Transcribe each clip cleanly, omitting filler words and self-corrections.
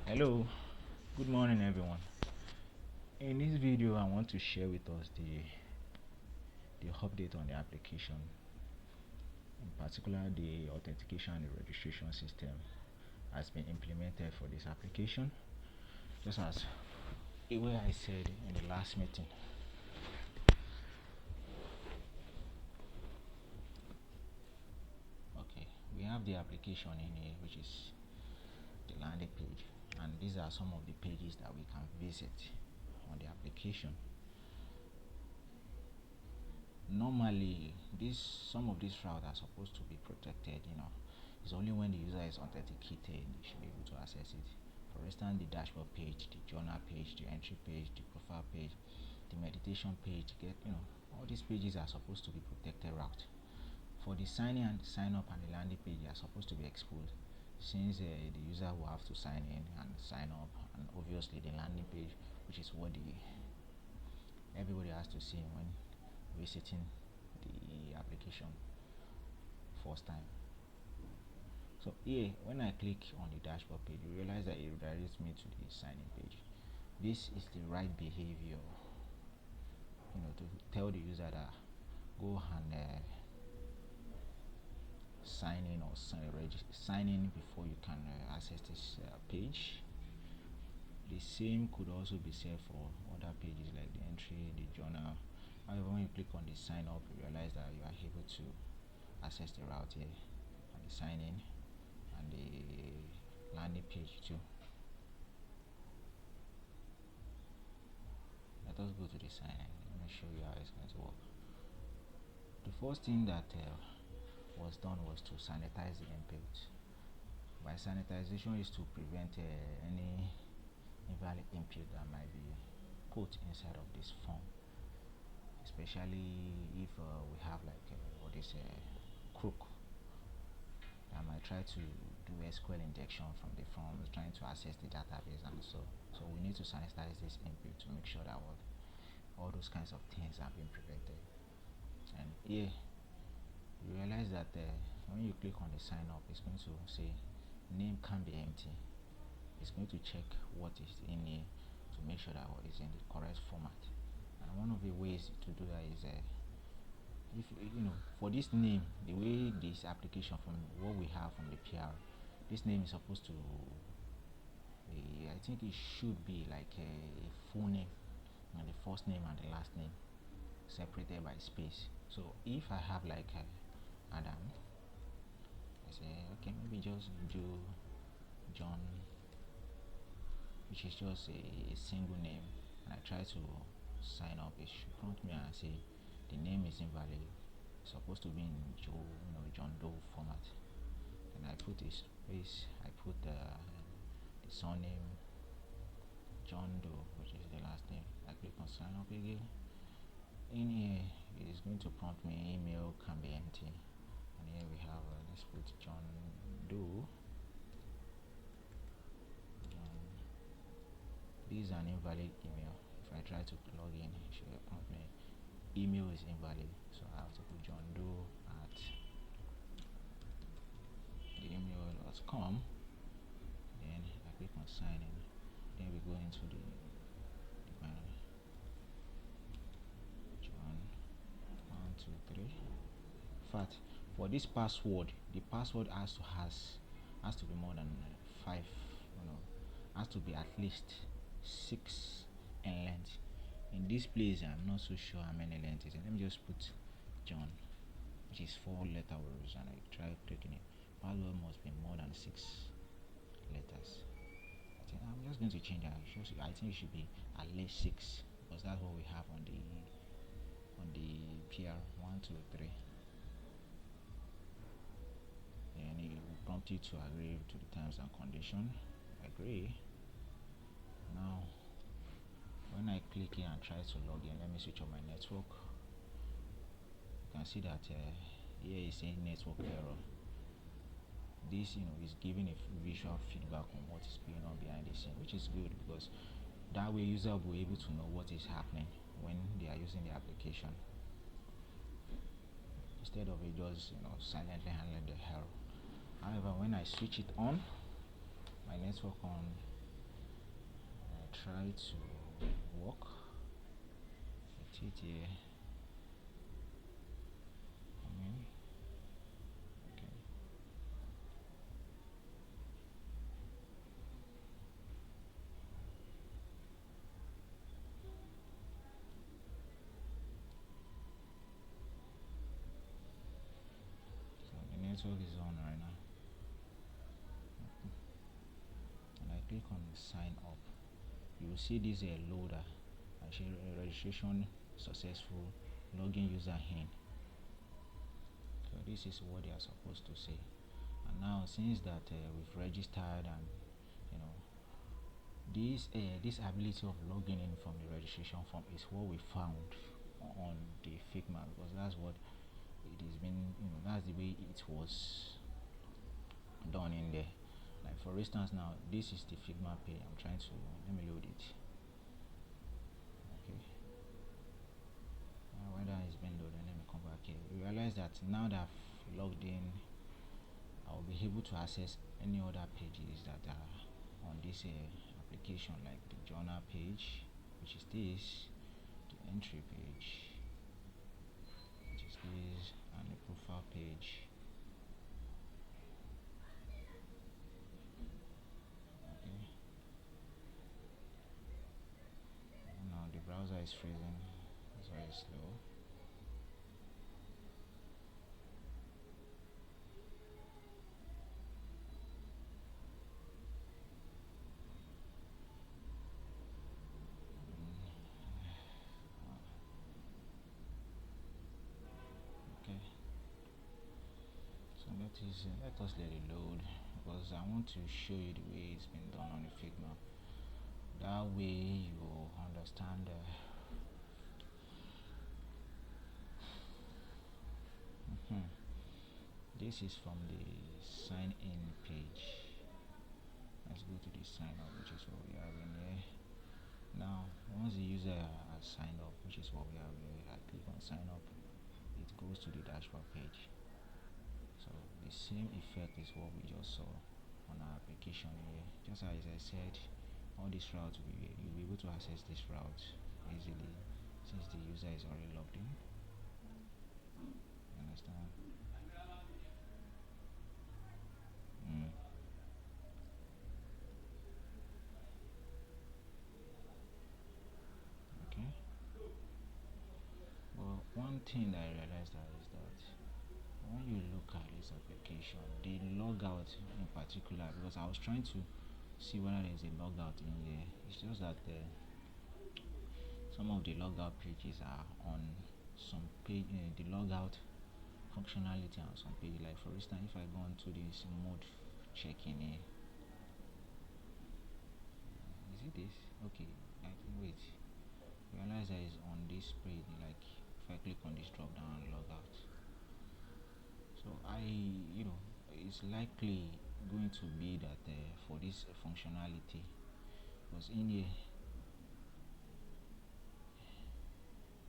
Hello, good morning everyone. In this video I want to share with us the update on the application, in particular the authentication and registration system has been implemented for this application, just as the way I said in the last meeting. Okay, we have the application in here, which is the landing page, and these are some of the pages that we can visit on the application. Normally some of these routes are supposed to be protected. It's only when the user is authenticated they should be able to access it. For instance, the dashboard page, the journal page, the entry page, the profile page, the meditation page, all these pages are supposed to be protected route. For the sign in and sign up and the landing page are supposed to be exposed, since the user will have to sign in and sign up, and obviously the landing page, which is what everybody has to see when visiting the application first time. So here, when I click on the dashboard page, you realize that it redirects me to the sign-in page. This is the right behavior, to tell the user that go and sign in or sign in before you can access this page. The same could also be said for other pages like the entry, the journal. However, when you click on the sign up, you realize that you are able to access the route here, and the sign in and the landing page too. Let us go to the sign in. Let me show you how it's going to work. The first thing that was done was to sanitize the input. By sanitization is to prevent any invalid input that might be put inside of this form, especially if we have like what is crook that might try to do SQL injection from the form trying to access the database, and so we need to sanitize this input to make sure that all those kinds of things are being prevented. And here you realize that when you click on the sign up, it's going to say name can be empty. It's going to check what is in here to make sure that it's in the correct format. And one of the ways to do that is if for this name, the way this application, from what we have from the PR, this name is supposed to I think it should be like a full name, and the first name and the last name separated by space. So if I have like Adam, I say okay, maybe just do John, which is just a single name, and I try to sign up. It should prompt me and say the name is invalid. It's supposed to be in John Doe format. Then I put a space, I put the surname John Doe, which is the last name. I click on sign up again. In here it is going to prompt me email can be empty, and here we have let's put John Doe. This is an invalid email. If I try to log in, it should prompt me email is invalid, so I have to put John Doe at email.com. Then I click on sign in. Then we go into the John 123. In fact, for this password, the password has to be more than 5. Has to be at least 6 in length. In this place, I'm not so sure how many length is it. Let me just put John, which is 4 letter words, and I try clicking it. Password must be more than 6 letters. I'm just going to change that. I think it should be at least 6, because that's what we have on the PR 123. And it will prompt you to agree to the terms and condition. Agree. Now when I click here and try to log in, let me switch on my network. You can see that here is saying network error. This is giving a visual feedback on what is going on behind the scene, which is good, because that way user will be able to know what is happening when they are using the application, instead of it just silently handling the error. However, when I switch it on, my network on, try to work with it here. Okay. So the network is on right now. And I click on sign up. You will see this loader. I say registration successful, login user in. So this is what they are supposed to say. And now since that we've registered, and you know this ability of logging in from the registration form is what we found on the Figma, because that's what it has been, that's the way it was done in there. Like for instance, now this is the Figma page. I'm trying to let me load it. Okay. When that is been loaded, let me come back here. We realize that now that I've logged in, I'll be able to access any other pages that are on this application, like the journal page, which is this, the entry page, which is this, and the profile page. Okay. Now the browser is freezing, it's very slow. Okay. So let us let it load, because I want to show you the way it's been done on the Figma. That way you will understand. This is from the sign in page. Let's go to the sign up, which is what we have in here. Now once the user has signed up, which is what we have here, I click on sign up, it goes to the dashboard page. So the same effect is what we just saw on our application here. Just as I said, all these routes you'll be able to access this route easily since the user is already logged in. You understand? Okay. Well, one thing that I realized is that when you look at this application, the logout in particular, because I was trying to see whether there's a logout in there, it's just that some of the logout pages are on some page, the logout functionality on some page. Like for instance, if I go into this mode checking here, is it this? Okay, I can wait. Realize that is on this page. Like if I click on this drop down and log out, so it's likely going to be that for this functionality, because in here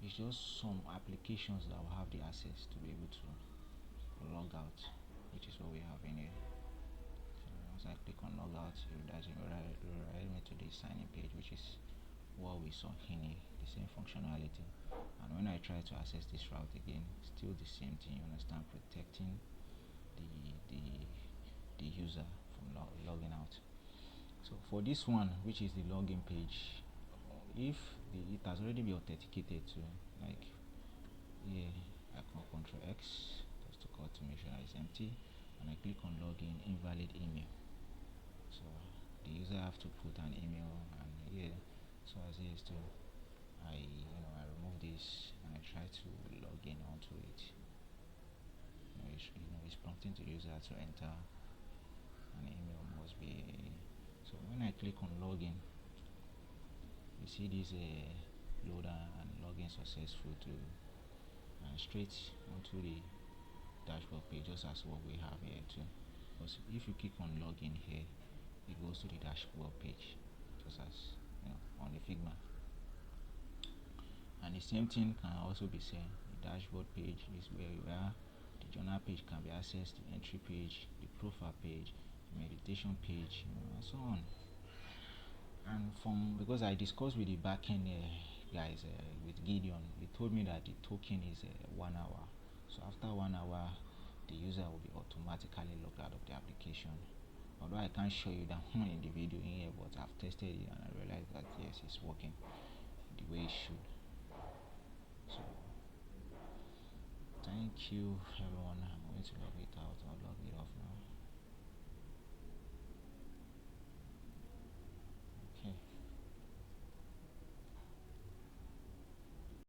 it's just some applications that will have the access to be able to log out, which is what we have in here. So once I click on log out, it will redirect me to the sign in page, which is what we saw in here, the same functionality. And when I try to access this route again, still the same thing. You understand, protecting the user from logging out. So for this one, which is the login page, if it has already been authenticated to, like here, I can Ctrl X just to call to make sure it's empty, and I click on login, invalid email. So the user have to put an email, and here, so as it is to, I remove this and I try to log in onto it. It's prompting the user to enter an email must be. So when I click on login, you see this loader and login successful to, and straight onto the dashboard page, just as what we have here too. Because if you click on login here, it goes to the dashboard page, just as on the Figma. And the same thing can also be said. The dashboard page is where you are. The journal page can be accessed, the entry page, the profile page, the meditation page, and so on. And from because I discussed with the backend guys with Gideon, he told me that the token is 1 hour. So after 1 hour, the user will be automatically logged out of the application. Although I can't show you that one in the video in here, but I've tested it and I realized that yes, it's working the way it should. So thank you everyone. I'm going to log it out. I'll log it off.